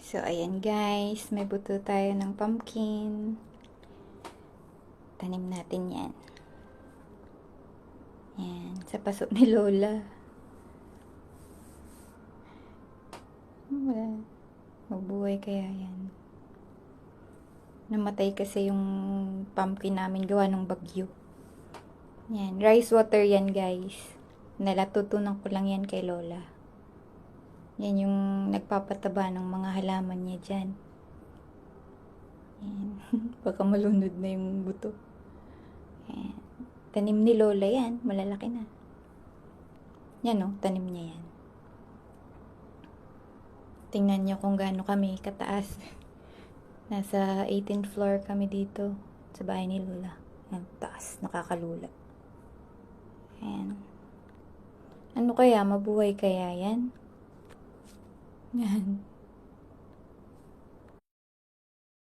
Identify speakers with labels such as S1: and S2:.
S1: So, ayan guys, may buto tayo ng pumpkin. Tanim natin yan. Yan, sa paso ni Lola. Wala. Mabuhay kaya yan. Namatay kasi yung pumpkin namin gawa ng bagyo. Yan, rice water yan guys. Nalatutunan ko lang yan kay Lola. Yan yung nagpapataba ng mga halaman niya dyan. Yan. Baka malunod na yung buto. Yan. Tanim ni Lola yan. Malalaki na. Yan o, tanim niya yan. Tingnan niyo kung gaano kami kataas. Nasa 18th floor kami dito sa bahay ni Lola. Yan, taas. Nakakalula. Yan. Ano kaya? Mabuhay kaya yan? Yan.